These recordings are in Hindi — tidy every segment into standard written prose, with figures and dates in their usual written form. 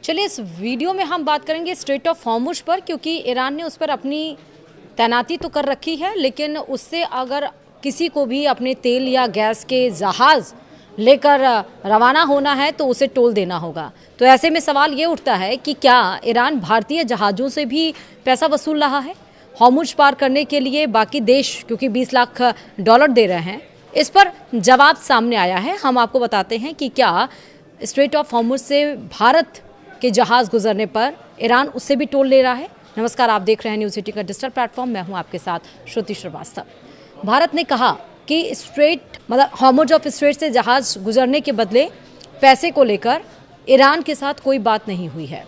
चलिए इस वीडियो में हम बात करेंगे स्ट्रेट ऑफ हॉर्मुज पर, क्योंकि ईरान ने उस पर अपनी तैनाती तो कर रखी है, लेकिन उससे अगर किसी को भी अपने तेल या गैस के जहाज़ लेकर रवाना होना है तो उसे टोल देना होगा। तो ऐसे में सवाल ये उठता है कि क्या ईरान भारतीय जहाज़ों से भी पैसा वसूल रहा है हॉर्मुज पार करने के लिए? बाकी देश क्योंकि 20 लाख डॉलर दे रहे हैं, इस पर जवाब सामने आया है। हम आपको बताते हैं कि क्या स्ट्रेट ऑफ हॉर्मुज से भारत के जहाज़ गुजरने पर ईरान उससे भी टोल ले रहा है। नमस्कार, आप देख रहे हैं न्यूज़ सिटी का डिजिटल प्लेटफॉर्म। मैं हूं आपके साथ श्रुति श्रीवास्तव। भारत ने कहा कि हॉर्मुज ऑफ स्ट्रेट से जहाज़ गुजरने के बदले पैसे को लेकर ईरान के साथ कोई बात नहीं हुई है।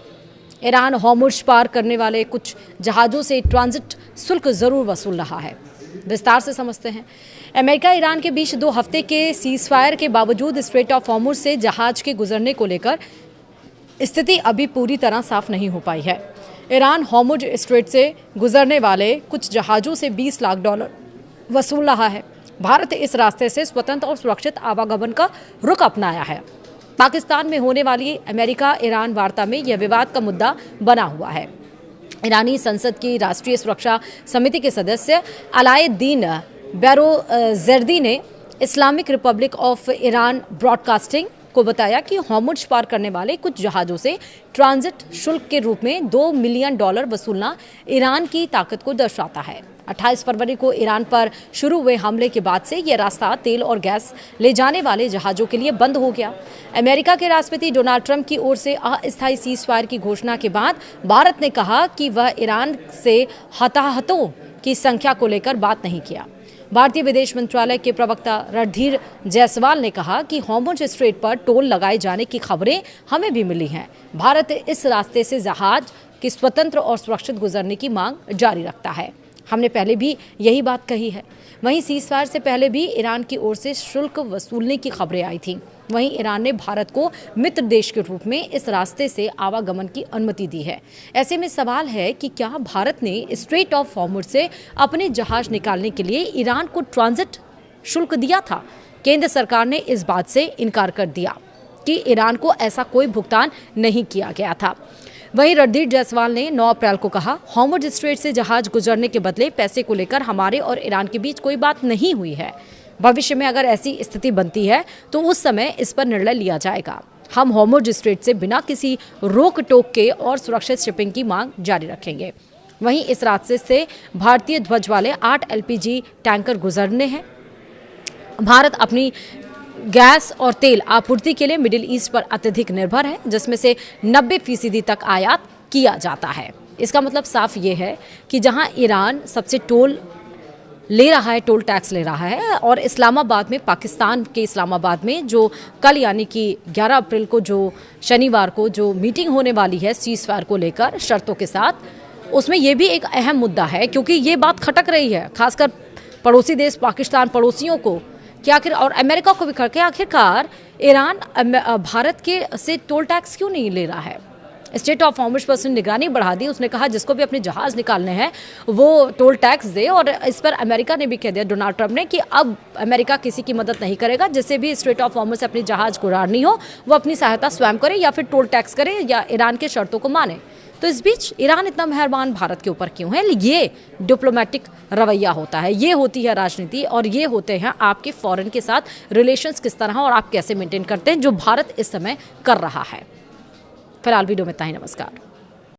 ईरान हॉर्मुज पार करने वाले कुछ जहाज़ों से ट्रांजिट शुल्क ज़रूर वसूल रहा है। विस्तार से समझते हैं। अमेरिका ईरान के बीच 2 हफ्ते के सीज़फायर के बावजूद स्ट्रेट ऑफ हॉर्मुज से जहाज़ के गुजरने को लेकर स्थिति अभी पूरी तरह साफ नहीं हो पाई है। ईरान हॉर्मुज स्ट्रेट से गुजरने वाले कुछ जहाज़ों से 20 लाख डॉलर वसूल रहा है। भारत इस रास्ते से स्वतंत्र और सुरक्षित आवागमन का रुख अपनाया है। पाकिस्तान में होने वाली अमेरिका ईरान वार्ता में यह विवाद का मुद्दा बना हुआ है। ईरानी संसद की राष्ट्रीय सुरक्षा समिति के सदस्य अलाउद्दीन बैरोजर्दी ने Islamic Republic of Iran broadcasting को बताया कि हॉर्मुज पार करने वाले कुछ जहाज़ों से ट्रांजिट शुल्क के रूप में $2 मिलियन वसूलना ईरान की ताकत को दर्शाता है। 28 फरवरी को ईरान पर शुरू हुए हमले के बाद से यह रास्ता तेल और गैस ले जाने वाले जहाज़ों के लिए बंद हो गया। अमेरिका के राष्ट्रपति डोनाल्ड ट्रंप की ओर से अस्थायी सीज़फायर की घोषणा के बाद भारत ने कहा कि वह ईरान से हताहतों की संख्या को लेकर बात नहीं किया। भारतीय विदेश मंत्रालय के प्रवक्ता रणधीर जायसवाल ने कहा कि हॉर्मुज स्ट्रेट पर टोल लगाए जाने की खबरें हमें भी मिली हैं। भारत इस रास्ते से जहाज की स्वतंत्र और सुरक्षित गुजरने की मांग जारी रखता है। हमने पहले भी यही बात कही है। वहीं सीज़फायर से पहले भी ईरान की ओर से शुल्क वसूलने की खबरें आई थीं। वहीं ईरान ने भारत को मित्र देश के रूप में इस रास्ते से आवागमन की अनुमति दी है। ऐसे में सवाल है कि क्या भारत ने स्ट्रेट ऑफ हॉर्मुज से अपने जहाज निकालने के लिए ईरान को ट्रांजिट शुल्क दिया था? केंद्र सरकार ने इस बात से इनकार कर दिया कि ईरान को ऐसा कोई भुगतान नहीं किया गया था। वहीं रणधीर जायसवाल ने 9 अप्रैल को कहा, हॉर्मुज स्ट्रेट से जहाज गुजरने के बदले पैसे को लेकर हमारे और ईरान के बीच कोई बात नहीं हुई है। भविष्य में अगर ऐसी स्थिति बनती है तो उस समय इस पर निर्णय लिया जाएगा। हम हॉर्मुज स्ट्रेट से बिना किसी रोक टोक के और सुरक्षित शिपिंग की मांग जारी रखेंगे। वहीं इस रास्ते से भारतीय ध्वज वाले 8 LPG टैंकर गुजरने हैं। भारत अपनी गैस और तेल आपूर्ति के लिए मिडिल ईस्ट पर अत्यधिक निर्भर है, जिसमें से 90% तक आयात किया जाता है। इसका मतलब साफ ये है कि जहां ईरान सबसे टोल ले रहा है, टोल टैक्स ले रहा है, और इस्लामाबाद में, पाकिस्तान के इस्लामाबाद में जो कल यानी कि 11 अप्रैल को, जो शनिवार को जो मीटिंग होने वाली है सीज़फायर को लेकर शर्तों के साथ, उसमें ये भी एक अहम मुद्दा है, क्योंकि ये बात खटक रही है खासकर पड़ोसी देश पाकिस्तान, पड़ोसियों को कि आखिर, और अमेरिका को भी करके आखिरकार ईरान भारत के से टोल टैक्स क्यों नहीं ले रहा है। स्ट्रेट ऑफ हॉर्मुज पर उसने निगरानी बढ़ा दी। उसने कहा जिसको भी अपने जहाज़ निकालने हैं वो टोल टैक्स दे, और इस पर अमेरिका ने भी कह दिया, डोनाल्ड ट्रंप ने, कि अब अमेरिका किसी की मदद नहीं करेगा। जिससे भी स्ट्रेट ऑफ हॉर्मुज से अपनी जहाज़ गुजारनी हो वो अपनी सहायता स्वयं करे या फिर टोल टैक्स करे या ईरान के शर्तों को माने। तो इस बीच ईरान इतना मेहरबान भारत के ऊपर क्यों है? ये डिप्लोमेटिक रवैया होता है, ये होती है राजनीति, और ये होते हैं आपके फॉरेन के साथ रिलेशंस किस तरह और आप कैसे मेंटेन करते हैं, जो भारत इस समय कर रहा है। फिलहाल वीडियो में इतना ही। नमस्कार।